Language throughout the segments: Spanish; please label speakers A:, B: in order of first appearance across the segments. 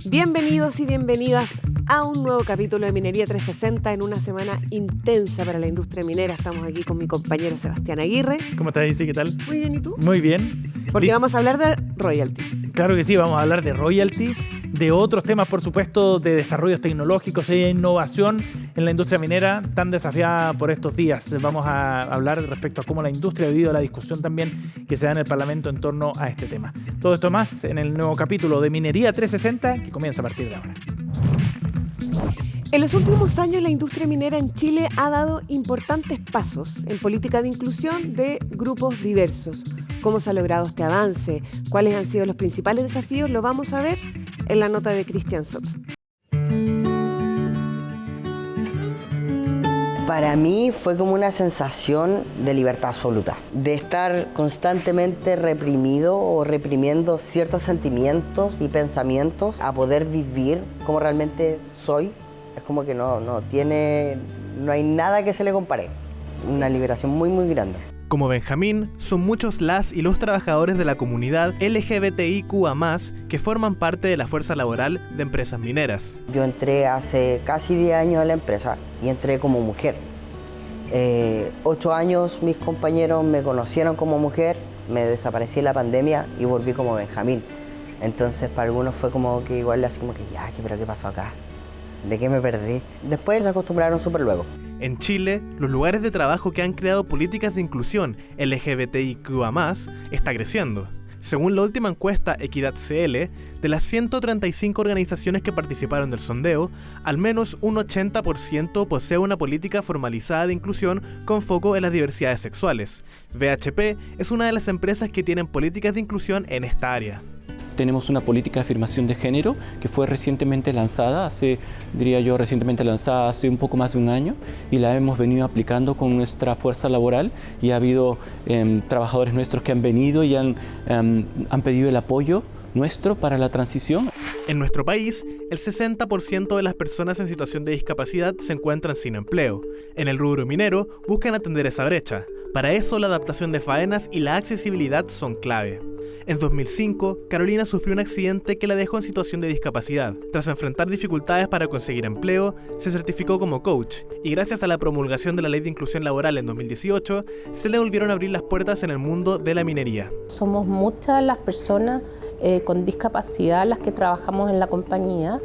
A: Bienvenidos y bienvenidas a un nuevo capítulo de Minería 360 en una semana intensa para la industria minera. Estamos aquí con mi compañero Sebastián Aguirre.
B: ¿Cómo estás, Isi? ¿Qué tal?
A: Muy bien, ¿y tú?
B: Muy bien.
A: Porque vamos a hablar de royalty.
B: Claro que sí, vamos a hablar de royalty, de otros temas, por supuesto, de desarrollos tecnológicos e innovación en la industria minera tan desafiada por estos días. Vamos a hablar respecto a cómo la industria ha vivido la discusión también que se da en el Parlamento en torno a este tema. Todo esto más en el nuevo capítulo de Minería 360 que comienza a partir de ahora.
A: En los últimos años, la industria minera en Chile ha dado importantes pasos en política de inclusión de grupos diversos. ¿Cómo se ha logrado este avance? ¿Cuáles han sido los principales desafíos? Lo vamos a ver en la nota de Cristian Soto.
C: Para mí fue como una sensación de libertad absoluta, de estar constantemente reprimido o reprimiendo ciertos sentimientos y pensamientos a poder vivir como realmente soy. Es como que no hay nada que se le compare. Una liberación muy, muy grande.
D: Como Benjamín, son muchos las y los trabajadores de la comunidad LGBTIQA+, que forman parte de la fuerza laboral de empresas mineras.
C: Yo entré hace casi 10 años a la empresa y entré como mujer. 8 años mis compañeros me conocieron como mujer, me desaparecí en la pandemia y volví como Benjamín. Entonces para algunos fue como que igual así como que pero ¿qué pasó acá? ¿De qué me perdí? Después se acostumbraron súper luego.
D: En Chile, los lugares de trabajo que han creado políticas de inclusión LGBTIQA+, está creciendo. Según la última encuesta Equidad CL, de las 135 organizaciones que participaron del sondeo, al menos un 80% posee una política formalizada de inclusión con foco en las diversidades sexuales. VHP es una de las empresas que tienen políticas de inclusión en esta área.
E: Tenemos una política de afirmación de género que fue recientemente lanzada, hace un poco más de un año, y la hemos venido aplicando con nuestra fuerza laboral, y ha habido trabajadores nuestros que han venido y han pedido el apoyo nuestro para la transición.
D: En nuestro país, el 60% de las personas en situación de discapacidad se encuentran sin empleo. En el rubro minero, buscan atender esa brecha. Para eso, la adaptación de faenas y la accesibilidad son clave. En 2005, Carolina sufrió un accidente que la dejó en situación de discapacidad. Tras enfrentar dificultades para conseguir empleo, se certificó como coach, y gracias a la promulgación de la Ley de Inclusión Laboral en 2018, se le volvieron a abrir las puertas en el mundo de la minería.
F: Somos muchas las personas con discapacidad las que trabajamos en la compañía,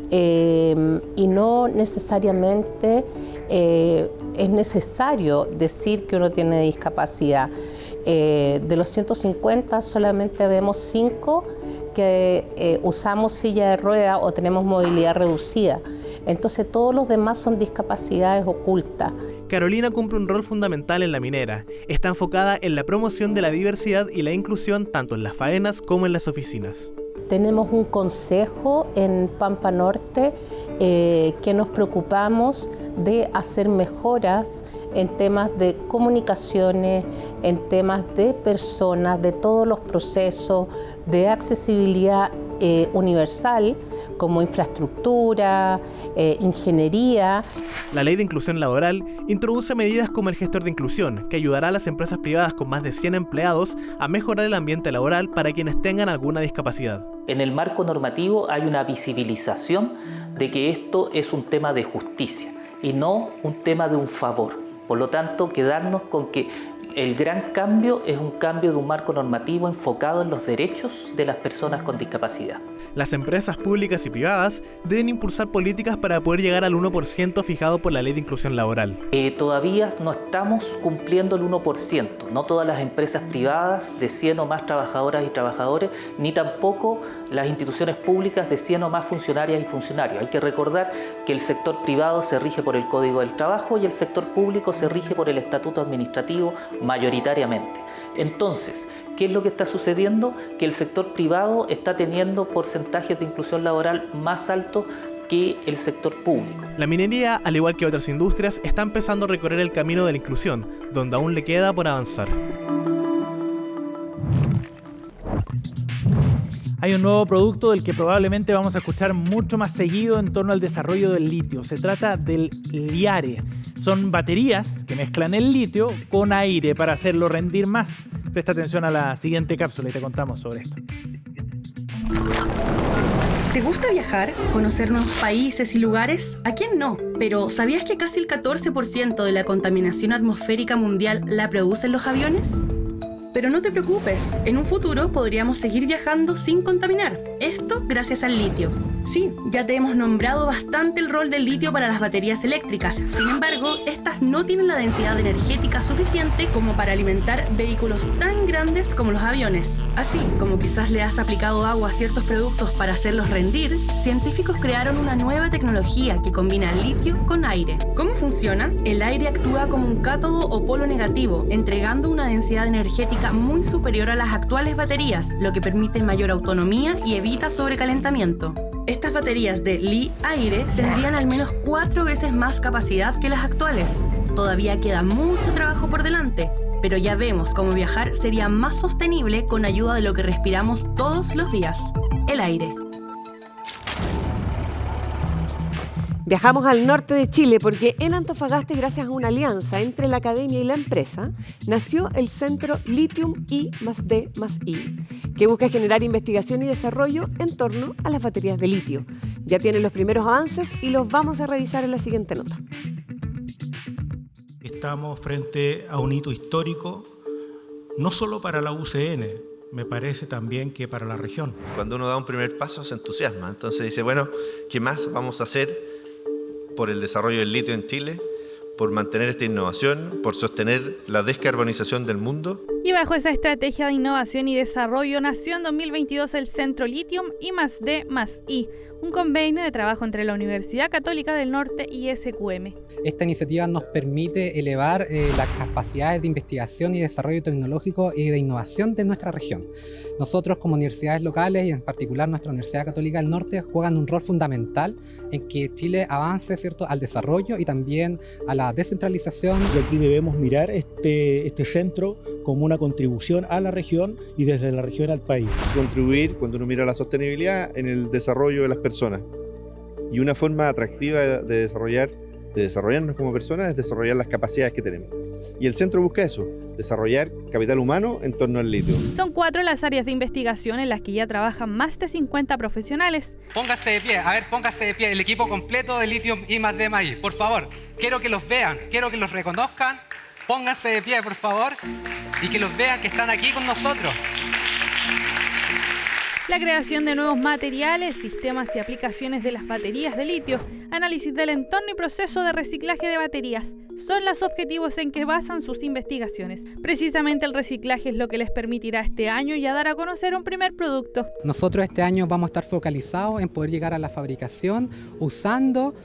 F: y no necesariamente es necesario decir que uno tiene discapacidad. De los 150 solamente vemos 5 que usamos silla de ruedas o tenemos movilidad reducida. Entonces todos los demás son discapacidades ocultas.
D: Carolina cumple un rol fundamental en la minera. Está enfocada en la promoción de la diversidad y la inclusión tanto en las faenas como en las oficinas.
F: Tenemos un consejo en Pampa Norte que nos preocupamos de hacer mejoras en temas de comunicaciones, en temas de personas, de todos los procesos, de accesibilidad universal, como infraestructura, ingeniería.
D: La Ley de Inclusión Laboral introduce medidas como el gestor de inclusión, que ayudará a las empresas privadas con más de 100 empleados a mejorar el ambiente laboral para quienes tengan alguna discapacidad.
G: En el marco normativo hay una visibilización de que esto es un tema de justicia y no un tema de un favor. Por lo tanto, quedarnos con que el gran cambio es un cambio de un marco normativo enfocado en los derechos de las personas con discapacidad.
D: Las empresas públicas y privadas deben impulsar políticas para poder llegar al 1% fijado por la Ley de Inclusión Laboral.
G: Todavía no estamos cumpliendo el 1%. No todas las empresas privadas de 100 o más trabajadoras y trabajadores, ni tampoco las instituciones públicas de 100 o más funcionarias y funcionarios. Hay que recordar que el sector privado se rige por el Código del Trabajo y el sector público se rige por el Estatuto Administrativo mayoritariamente. Entonces, ¿qué es lo que está sucediendo? Que el sector privado está teniendo porcentajes de inclusión laboral más altos que el sector público.
D: La minería, al igual que otras industrias, está empezando a recorrer el camino de la inclusión, donde aún le queda por avanzar.
B: Hay un nuevo producto del que probablemente vamos a escuchar mucho más seguido en torno al desarrollo del litio. Se trata del Liare. Son baterías que mezclan el litio con aire para hacerlo rendir más. Presta atención a la siguiente cápsula y te contamos sobre esto.
H: ¿Te gusta viajar? ¿Conocer nuevos países y lugares? ¿A quién no? Pero ¿sabías que casi el 14% de la contaminación atmosférica mundial la producen los aviones? Pero no te preocupes, en un futuro podríamos seguir viajando sin contaminar. Esto gracias al litio. Sí, ya te hemos nombrado bastante el rol del litio para las baterías eléctricas. Sin embargo, estas no tienen la densidad energética suficiente como para alimentar vehículos tan grandes como los aviones. Así como quizás le has aplicado agua a ciertos productos para hacerlos rendir, científicos crearon una nueva tecnología que combina litio con aire. ¿Cómo funciona? El aire actúa como un cátodo o polo negativo, entregando una densidad energética muy superior a las actuales baterías, lo que permite mayor autonomía y evita sobrecalentamiento. Estas baterías de Li-Aire tendrían al menos 4 veces más capacidad que las actuales. Todavía queda mucho trabajo por delante, pero ya vemos cómo viajar sería más sostenible con ayuda de lo que respiramos todos los días, el aire.
A: Viajamos al norte de Chile porque en Antofagasta, gracias a una alianza entre la academia y la empresa, nació el Centro Lithium I+D+I, que busca generar investigación y desarrollo en torno a las baterías de litio. Ya tienen los primeros avances y los vamos a revisar en la siguiente nota.
I: Estamos frente a un hito histórico, no solo para la UCN, me parece también que para la región.
J: Cuando uno da un primer paso se entusiasma, entonces dice, bueno, ¿qué más vamos a hacer por el desarrollo del litio en Chile, por mantener esta innovación, por sostener la descarbonización del mundo?
K: Y bajo esa estrategia de innovación y desarrollo nació en 2022 el Centro Lithium I+D+I, un convenio de trabajo entre la Universidad Católica del Norte y SQM.
L: Esta iniciativa nos permite elevar las capacidades de investigación y desarrollo tecnológico y de innovación de nuestra región. Nosotros como universidades locales y en particular nuestra Universidad Católica del Norte juegan un rol fundamental en que Chile avance, ¿cierto?, al desarrollo y también a la descentralización.
I: Y aquí debemos mirar este centro como una contribución a la región y desde la región al país.
J: Contribuir, cuando uno mira la sostenibilidad, en el desarrollo de las personas. Y una forma atractiva de desarrollarnos como personas es desarrollar las capacidades que tenemos. Y el centro busca eso, desarrollar capital humano en torno al litio.
K: Son 4 las áreas de investigación en las que ya trabajan más de 50 profesionales.
M: Póngase de pie, póngase de pie, el equipo completo de Lithium I+D+I, por favor. Quiero que los vean, quiero que los reconozcan. Pónganse de pie, por favor, y que los vean que están aquí con nosotros.
K: La creación de nuevos materiales, sistemas y aplicaciones de las baterías de litio, análisis del entorno y proceso de reciclaje de baterías son los objetivos en que basan sus investigaciones. Precisamente el reciclaje es lo que les permitirá este año ya dar a conocer un primer producto.
L: Nosotros este año vamos a estar focalizados en poder llegar a la fabricación usando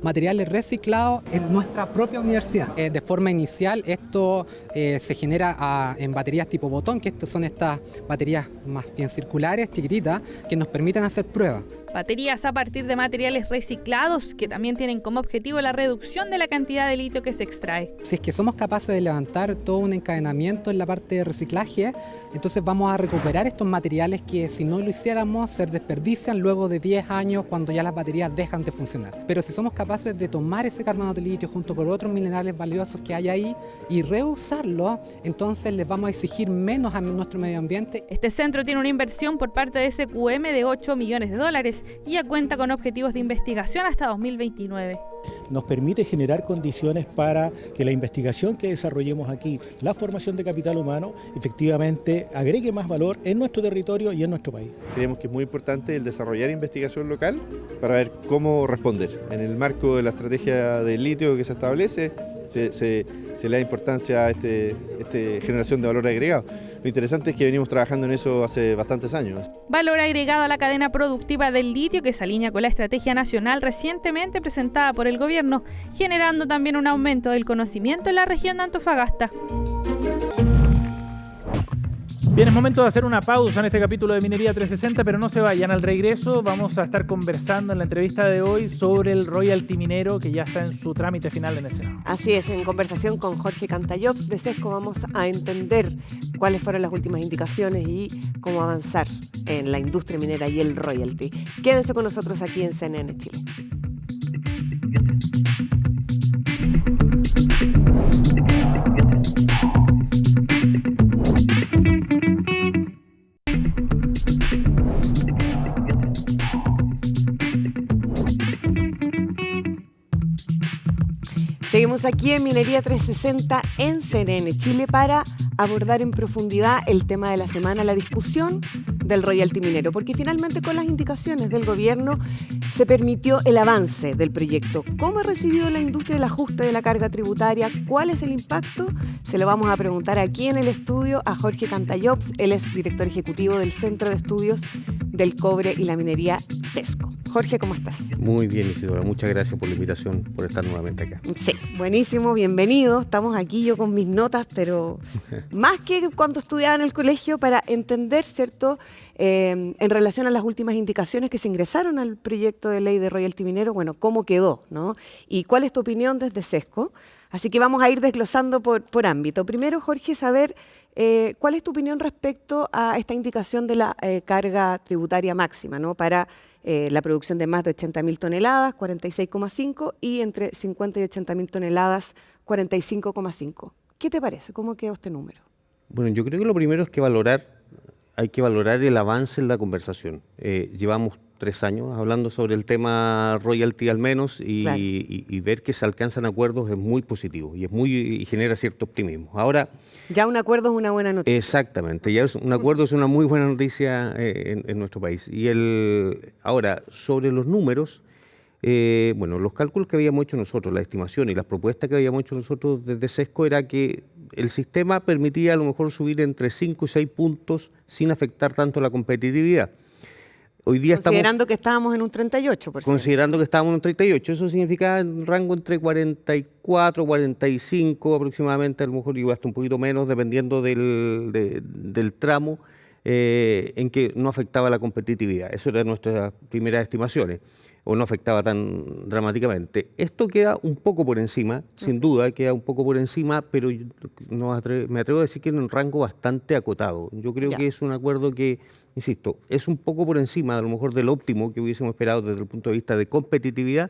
L: materiales reciclados en nuestra propia universidad. De forma inicial esto se genera en baterías tipo botón, que son estas baterías más bien circulares, chiquititas, que nos permiten hacer pruebas.
K: Baterías a partir de materiales reciclados que también tienen como objetivo la reducción de la cantidad de litio que se extrae.
L: Si es que somos capaces de levantar todo un encadenamiento en la parte de reciclaje, entonces vamos a recuperar estos materiales que si no lo hiciéramos se desperdician luego de 10 años cuando ya las baterías dejan de funcionar. Pero si somos capaces de tomar ese carbonato de litio junto con otros minerales valiosos que hay ahí y reusarlo, entonces les vamos a exigir menos a nuestro medio ambiente.
K: Este centro tiene una inversión por parte de SQM de $8 millones y ya cuenta con objetivos de investigación hasta 2029.
I: Nos permite generar condiciones para que la investigación que desarrollemos aquí, la formación de capital humano, efectivamente agregue más valor en nuestro territorio y en nuestro país.
J: Creemos que es muy importante el desarrollar investigación local para ver cómo responder. En el marco de la estrategia del litio que se establece, se le da importancia a esta generación de valor agregado. Lo interesante es que venimos trabajando en eso hace bastantes años.
K: Valor agregado a la cadena productiva del litio que se alinea con la estrategia nacional recientemente presentada por el gobierno, generando también un aumento del conocimiento en la región de Antofagasta.
B: Bien, es momento de hacer una pausa en este capítulo de Minería 360, pero no se vayan. Al regreso vamos a estar conversando en la entrevista de hoy sobre el royalty minero que ya está en su trámite final en el Senado.
A: Así es, en conversación con Jorge Cantallops de Sesco vamos a entender cuáles fueron las últimas indicaciones y cómo avanzar en la industria minera y el royalty. Quédense con nosotros aquí en CNN Chile. Seguimos aquí en Minería 360 en CNN Chile para abordar en profundidad el tema de la semana, la discusión del royalty minero, porque finalmente con las indicaciones del gobierno se permitió el avance del proyecto. ¿Cómo ha recibido la industria el ajuste de la carga tributaria? ¿Cuál es el impacto? Se lo vamos a preguntar aquí en el estudio a Jorge Cantallops. Él es director ejecutivo del Centro de Estudios del Cobre y la Minería CESCO. Jorge, ¿cómo estás?
N: Muy bien, Isidora. Muchas gracias por la invitación, por estar nuevamente acá.
A: Sí, buenísimo, bienvenido. Estamos aquí yo con mis notas, pero más que cuando estudiaba en el colegio, para entender, ¿cierto?, en relación a las últimas indicaciones que se ingresaron al proyecto de ley de royalty minero, bueno, cómo quedó, ¿no? Y cuál es tu opinión desde CESCO. Así que vamos a ir desglosando por ámbito. Primero, Jorge, saber cuál es tu opinión respecto a esta indicación de la carga tributaria máxima, ¿no?, para la producción de más de 80.000 toneladas, 46,5, y entre 50 y 80.000 toneladas, 45,5. ¿Qué te parece? ¿Cómo quedó este número?
N: Bueno, yo creo que lo primero es que hay que valorar el avance en la conversación. Llevamos 3 años hablando sobre el tema royalty al menos y, claro, y ver que se alcanzan acuerdos es muy positivo y genera cierto optimismo. Ahora,
A: ya un acuerdo es una buena noticia.
N: Exactamente, ya un acuerdo es una muy buena noticia en nuestro país. Ahora, sobre los números, bueno, los cálculos que habíamos hecho nosotros, la estimación y las propuestas que habíamos hecho nosotros desde CESCO era que el sistema permitía a lo mejor subir entre 5 y 6 puntos sin afectar tanto la competitividad. Hoy día
A: considerando que estábamos en un 38%.
N: Considerando que estábamos en un 38%, eso significa un rango entre 44, 45 aproximadamente, a lo mejor y hasta un poquito menos, dependiendo del tramo en que no afectaba la competitividad. Eso eran nuestras primeras estimaciones, o no afectaba tan dramáticamente. Esto queda un poco por encima, sin duda, queda un poco por encima, pero me atrevo a decir que en un rango bastante acotado. Yo creo que es un acuerdo que, insisto, es un poco por encima a lo mejor del óptimo que hubiésemos esperado desde el punto de vista de competitividad,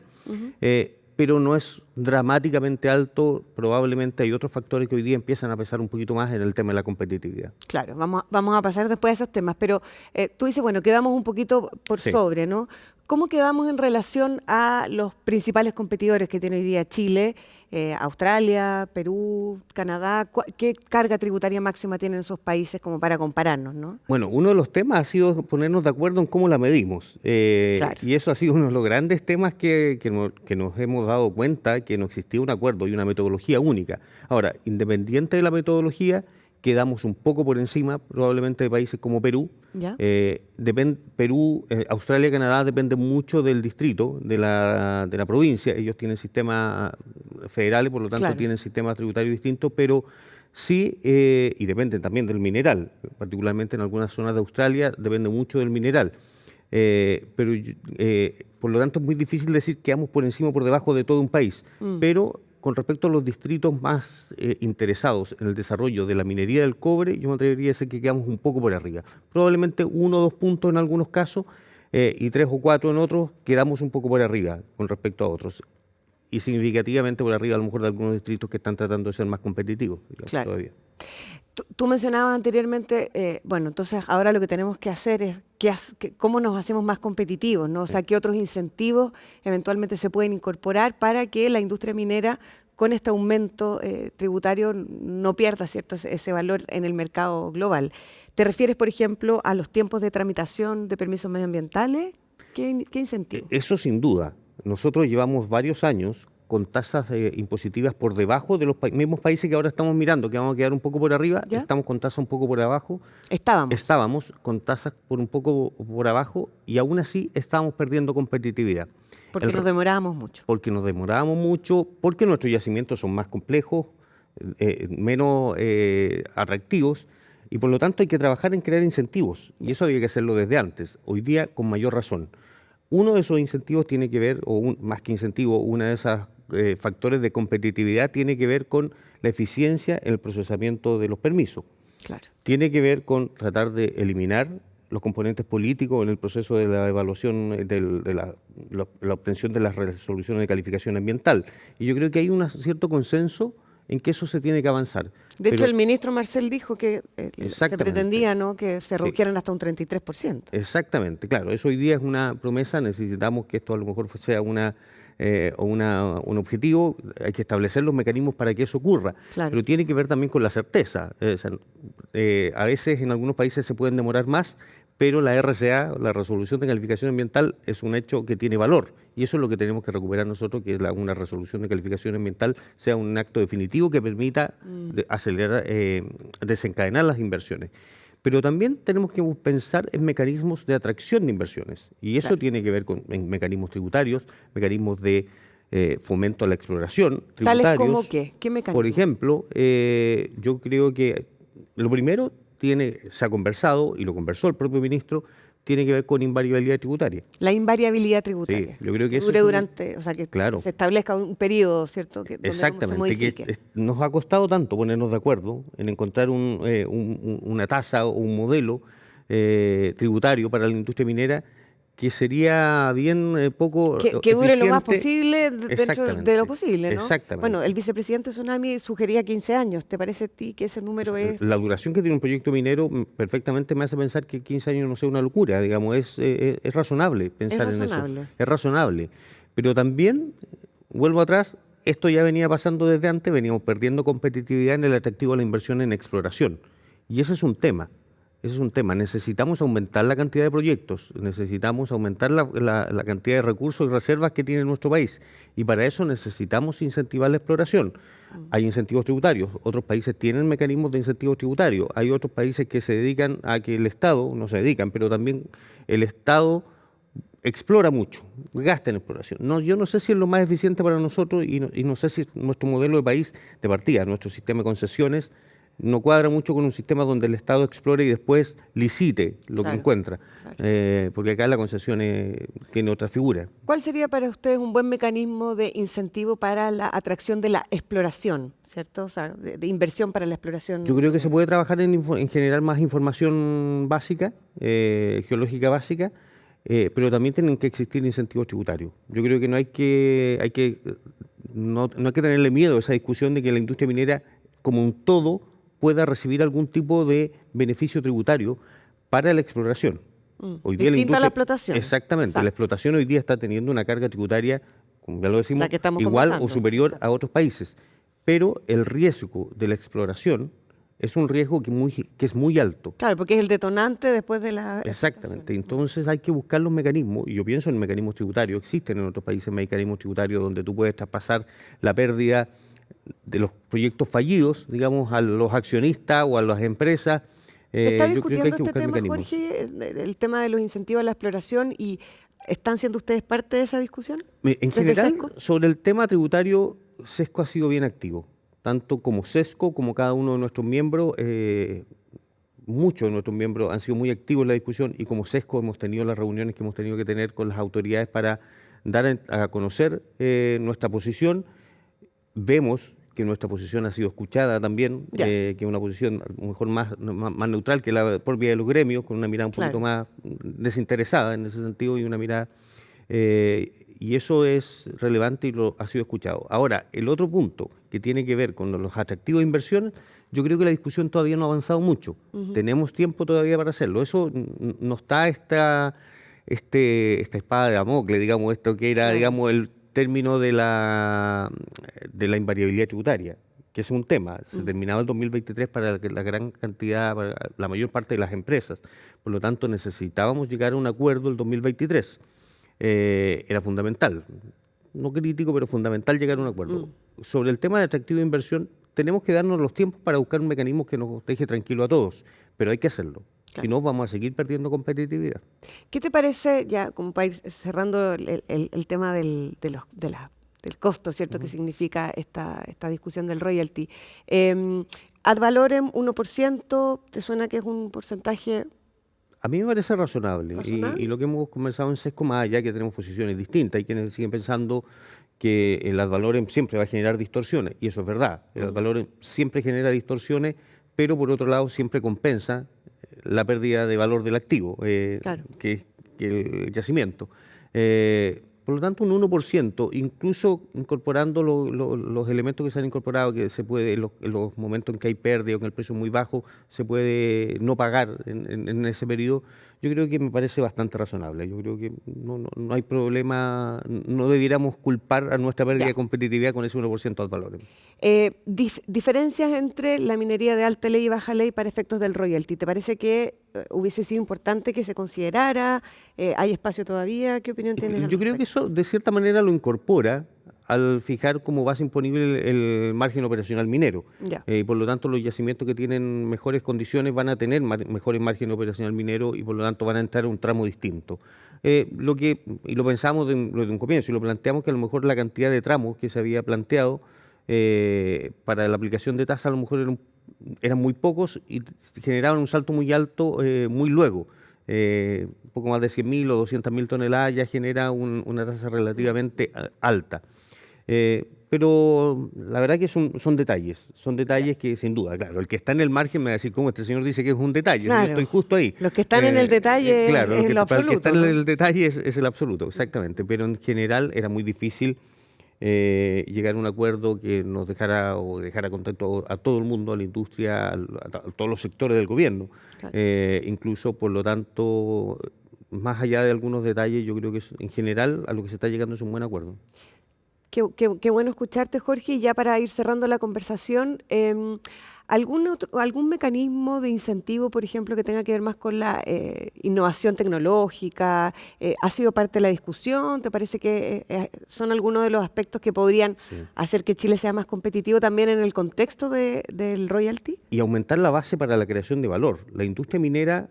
N: pero no es dramáticamente alto. Probablemente hay otros factores que hoy día empiezan a pesar un poquito más en el tema de la competitividad.
A: Claro, vamos a pasar después a esos temas, pero tú dices, bueno, quedamos un poquito por sobre, ¿no? ¿Cómo quedamos en relación a los principales competidores que tiene hoy día Chile, Australia, Perú, Canadá? ¿Qué carga tributaria máxima tienen esos países como para compararnos, ¿no?
N: Bueno, uno de los temas ha sido ponernos de acuerdo en cómo la medimos. Claro. Y eso ha sido uno de los grandes temas que nos hemos dado cuenta que no existía un acuerdo y una metodología única. Ahora, independiente de la metodología, quedamos un poco por encima probablemente de países como Perú. Perú, Australia y Canadá dependen mucho del distrito, de la provincia. Ellos tienen sistemas federales, por lo tanto tienen sistemas tributarios distintos, pero sí, y dependen también del mineral, particularmente en algunas zonas de Australia depende mucho del mineral. Pero por lo tanto es muy difícil decir que quedamos por encima o por debajo de todo un país, pero con respecto a los distritos más interesados en el desarrollo de la minería del cobre, yo me atrevería a decir que quedamos un poco por arriba. Probablemente 1 o 2 puntos en algunos casos y 3 o 4 en otros, quedamos un poco por arriba con respecto a otros. Y significativamente por arriba a lo mejor de algunos distritos que están tratando de ser más competitivos, digamos, todavía.
A: Tú mencionabas anteriormente, bueno, entonces ahora lo que tenemos que hacer es cómo nos hacemos más competitivos, ¿no? O sea, qué otros incentivos eventualmente se pueden incorporar para que la industria minera, con este aumento tributario, no pierda, ¿cierto?, ese valor en el mercado global. ¿Te refieres, por ejemplo, a los tiempos de tramitación de permisos medioambientales? ¿Qué incentivos?
N: Eso sin duda. Nosotros llevamos varios años con tasas impositivas por debajo de los mismos países que ahora estamos mirando, que vamos a quedar un poco por arriba, estamos con tasas un poco por abajo. Estábamos con tasas por un poco por abajo y aún así estábamos perdiendo competitividad.
A: Porque nos demorábamos mucho.
N: Porque nos demorábamos mucho, porque nuestros yacimientos son más complejos, menos atractivos, y por lo tanto hay que trabajar en crear incentivos, y eso había que hacerlo desde antes, hoy día con mayor razón. Uno de esos incentivos tiene que ver, más que incentivo, una de esas factores de competitividad tiene que ver con la eficiencia en el procesamiento de los permisos.
A: Claro.
N: Tiene que ver con tratar de eliminar los componentes políticos en el proceso de la evaluación, de la obtención de las resoluciones de calificación ambiental. Y yo creo que hay un cierto consenso en que eso se tiene que avanzar.
A: De hecho, el ministro Marcel dijo que se pretendía, ¿no?, que se redujeran hasta un 33%.
N: Exactamente, claro. Eso hoy día es una promesa. Necesitamos que esto a lo mejor sea una o un objetivo, hay que establecer los mecanismos para que eso ocurra.
A: Claro.
N: Pero tiene que ver también con la certeza. A veces en algunos países se pueden demorar más, pero la RCA, la resolución de calificación ambiental, es un hecho que tiene valor. Y eso es lo que tenemos que recuperar nosotros, que es una resolución de calificación ambiental sea un acto definitivo que permita acelerar, desencadenar las inversiones. Pero también tenemos que pensar en mecanismos de atracción de inversiones. Y eso tiene que ver con mecanismos tributarios, mecanismos de fomento a la exploración.
A: ¿Tales como qué? ¿Qué mecanismos?
N: Por ejemplo, yo creo que lo primero se ha conversado, y lo conversó el propio ministro, tiene que ver con invariabilidad tributaria.
A: La invariabilidad tributaria.
N: Sí, yo creo que eso
A: dure durante, o sea, que
N: claro,
A: se establezca un periodo, ¿cierto?
N: Exactamente, que nos ha costado tanto ponernos de acuerdo en encontrar una tasa o un modelo tributario para la industria minera que sería bien poco
A: que dure lo más posible dentro de lo posible, ¿no?
N: Exactamente.
A: Bueno, el vicepresidente Tsunami sugería 15 años. ¿Te parece a ti que ese número es...?
N: La duración que tiene un proyecto minero perfectamente me hace pensar que 15 años no sea una locura, digamos, es razonable pensar en eso. Es razonable. Pero también, vuelvo atrás, esto ya venía pasando desde antes, veníamos perdiendo competitividad en el atractivo a la inversión en exploración. Y ese es un tema. Ese es un tema. Necesitamos aumentar la cantidad de proyectos, necesitamos aumentar la cantidad de recursos y reservas que tiene nuestro país. Y para eso necesitamos incentivar la exploración. Hay incentivos tributarios, otros países tienen mecanismos de incentivos tributarios. Hay otros países que se dedican a que el Estado, no se dedican, pero también el Estado explora mucho, gasta en exploración. Yo no sé si es lo más eficiente para nosotros y no sé si nuestro modelo de país de partida, nuestro sistema de concesiones, no cuadra mucho con un sistema donde el Estado explore y después licite lo que encuentra, porque acá la concesión tiene otra figura.
A: ¿Cuál sería para ustedes un buen mecanismo de incentivo para la atracción de la exploración, ¿cierto? O sea, de inversión para la exploración.
N: Yo creo que se puede trabajar en generar más información básica, geológica básica, pero también tienen que existir incentivos tributarios. Yo creo que no hay que tenerle miedo a esa discusión de que la industria minera, como un todo, pueda recibir algún tipo de beneficio tributario para la exploración.
A: Hoy día distinto a la explotación.
N: Exactamente. Exacto. La explotación hoy día está teniendo una carga tributaria, como ya lo decimos, igual o superior a otros países. Pero el riesgo de la exploración es un riesgo que es muy alto.
A: Claro, porque es el detonante después de la...
N: Exactamente. Entonces hay que buscar los mecanismos, y yo pienso en mecanismos tributarios. Existen en otros países mecanismos tributarios donde tú puedes traspasar la pérdida de los proyectos fallidos, digamos, a los accionistas o a las empresas.
A: ¿Se está discutiendo este tema, Jorge, el tema de los incentivos a la exploración, y están siendo ustedes parte de esa discusión?
N: En general, sobre el tema tributario, SESCO ha sido bien activo, tanto como SESCO como cada uno de nuestros miembros. Muchos de nuestros miembros han sido muy activos en la discusión, y como SESCO hemos tenido las reuniones que hemos tenido que tener con las autoridades para dar a conocer nuestra posición. Vemos que nuestra posición ha sido escuchada también, que es una posición a lo mejor más neutral que la propia de los gremios, con una mirada un poquito más desinteresada en ese sentido, y una mirada y eso es relevante y lo ha sido escuchado. Ahora, el otro punto que tiene que ver con los atractivos de inversiones, yo creo que la discusión todavía no ha avanzado mucho. Tenemos tiempo todavía para hacerlo. Eso no está esta espada de Damocles, digamos, esto que era, digamos, el término de la invariabilidad tributaria, que es un tema. Se terminaba el 2023 para la gran cantidad, para la mayor parte de las empresas. Por lo tanto, necesitábamos llegar a un acuerdo el 2023. Era fundamental, no crítico, pero fundamental llegar a un acuerdo. Sobre el tema de atractivo de inversión, tenemos que darnos los tiempos para buscar un mecanismo que nos deje tranquilo a todos, pero hay que hacerlo. Si no, vamos a seguir perdiendo competitividad.
A: ¿Qué te parece, ya como para ir cerrando el tema del costo, ¿cierto? Que significa esta discusión del royalty? Ad valorem 1%, ¿te suena que es un porcentaje?
N: A mí me parece razonable. Y lo que hemos conversado en SESCO, más allá que tenemos posiciones distintas, hay quienes siguen pensando que el ad valorem siempre va a generar distorsiones, y eso es verdad. El ad valorem siempre genera distorsiones, pero por otro lado siempre compensa la pérdida de valor del activo, que el yacimiento. Por Por lo tanto, un 1%, incluso incorporando los elementos que se han incorporado, que se puede, en los momentos en que hay pérdida o en el precio muy bajo, se puede no pagar en ese periodo, yo creo que me parece bastante razonable. Yo creo que no hay problema, no debiéramos culpar a nuestra pérdida de competitividad con ese 1% ad valorem.
A: Diferencias entre la minería de alta ley y baja ley para efectos del royalty. ¿Te parece que hubiese sido importante que se considerara? ¿Hay espacio todavía? ¿Qué opinión tienes?
N: Yo creo que eso de cierta manera lo incorpora al fijar como base imponible el margen operacional minero. Y por lo tanto los yacimientos que tienen mejores condiciones van a tener mejores margen operacional minero y por lo tanto van a entrar a un tramo distinto. Y lo pensamos desde un comienzo y lo planteamos que a lo mejor la cantidad de tramos que se había planteado para la aplicación de tasa a lo mejor eran muy pocos y generaban un salto muy alto muy luego. Un poco más de 100.000 o 200.000 toneladas ya genera una tasa relativamente alta. Pero la verdad que son detalles que sin duda, claro, el que está en el margen me va a decir, ¿cómo este señor dice que es un detalle?
A: Claro.
N: Yo estoy justo ahí.
A: Los que están en el detalle
N: claro,
A: es lo absoluto.
N: El que está en el detalle es el absoluto, exactamente, pero en general era muy difícil llegar a un acuerdo que nos dejara contento a todo el mundo, a la industria, a todos los sectores del gobierno. Claro. Incluso, por lo tanto, más allá de algunos detalles, yo creo que en general a lo que se está llegando es un buen acuerdo.
A: Qué bueno escucharte, Jorge. Y ya para ir cerrando la conversación, ¿algún mecanismo de incentivo, por ejemplo, que tenga que ver más con la innovación tecnológica? ¿Ha sido parte de la discusión? ¿Te parece que son algunos de los aspectos que podrían hacer que Chile sea más competitivo también en el contexto del royalty?
N: Y aumentar la base para la creación de valor. La industria minera,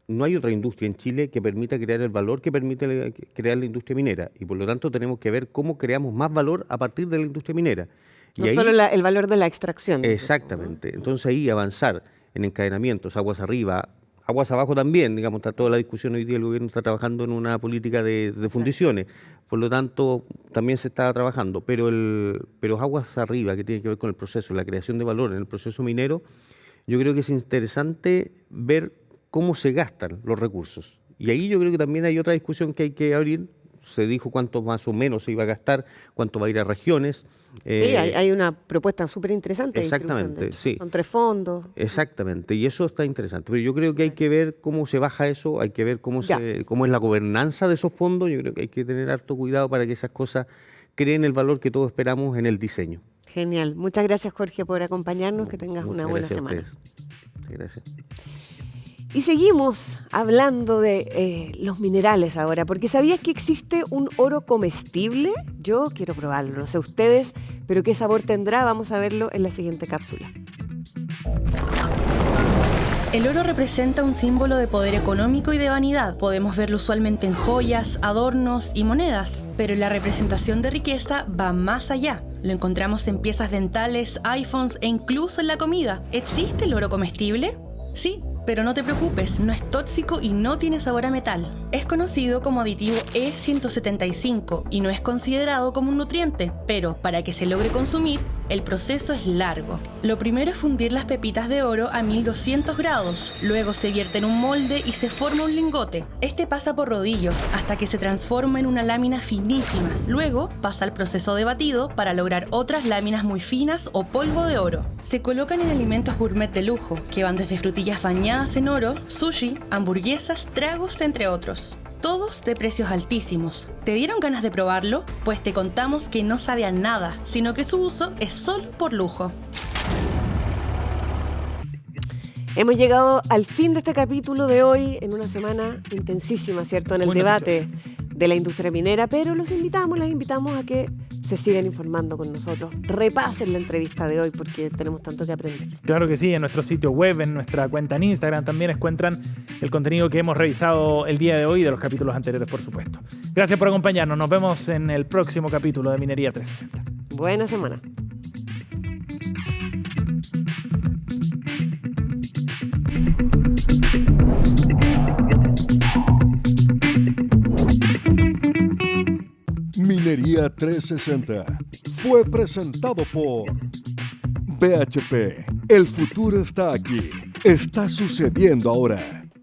N: no hay otra industria en Chile que permita crear el valor que permite crear la industria minera. Y por lo tanto tenemos que ver cómo creamos más valor a partir de la industria minera.
A: No solo el valor de la extracción.
N: Exactamente. Entonces ahí avanzar en encadenamientos, aguas arriba, aguas abajo también, digamos, está toda la discusión hoy día, el gobierno está trabajando en una política de fundiciones, por lo tanto también se está trabajando, pero aguas arriba, que tiene que ver con el proceso, la creación de valor en el proceso minero, yo creo que es interesante ver cómo se gastan los recursos. Y ahí yo creo que también hay otra discusión que hay que abrir. Se dijo cuánto más o menos se iba a gastar, cuánto va a ir a regiones.
A: Sí, hay una propuesta súper interesante.
N: Exactamente, sí.
A: Son 3 fondos.
N: Exactamente, y eso está interesante. Pero yo creo que hay que ver cómo se baja eso, hay que ver cómo es la gobernanza de esos fondos. Yo creo que hay que tener harto cuidado para que esas cosas creen el valor que todos esperamos en el diseño.
A: Genial. Muchas gracias, Jorge, por acompañarnos. Que tengas una buena semana.
N: Muchas gracias.
A: Y seguimos hablando de los minerales ahora, porque ¿sabías que existe un oro comestible? Yo quiero probarlo, no sé ustedes, pero ¿qué sabor tendrá? Vamos a verlo en la siguiente cápsula.
H: El oro representa un símbolo de poder económico y de vanidad. Podemos verlo usualmente en joyas, adornos y monedas, pero la representación de riqueza va más allá. Lo encontramos en piezas dentales, iPhones e incluso en la comida. ¿Existe el oro comestible? Sí. Pero no te preocupes, no es tóxico y no tiene sabor a metal. Es conocido como aditivo E175 y no es considerado como un nutriente, pero para que se logre consumir, el proceso es largo. Lo primero es fundir las pepitas de oro a 1200 grados, luego se vierte en un molde y se forma un lingote. Este pasa por rodillos hasta que se transforma en una lámina finísima. Luego pasa al proceso de batido para lograr otras láminas muy finas o polvo de oro. Se colocan en alimentos gourmet de lujo, que van desde frutillas bañadas en oro, sushi, hamburguesas, tragos, entre otros. Todos de precios altísimos. ¿Te dieron ganas de probarlo? Pues te contamos que no sabe a nada, sino que su uso es solo por lujo.
A: Hemos llegado al fin de este capítulo de hoy, en una semana intensísima, ¿cierto? En el debate de la industria minera, pero las invitamos a que se sigan informando con nosotros. Repasen la entrevista de hoy porque tenemos tanto que aprender.
B: Claro que sí, en nuestro sitio web, en nuestra cuenta en Instagram también encuentran el contenido que hemos revisado el día de hoy y de los capítulos anteriores, por supuesto. Gracias por acompañarnos. Nos vemos en el próximo capítulo de Minería 360.
A: Buena semana.
O: Minería 360 fue presentado por BHP. El futuro está aquí. Está sucediendo ahora.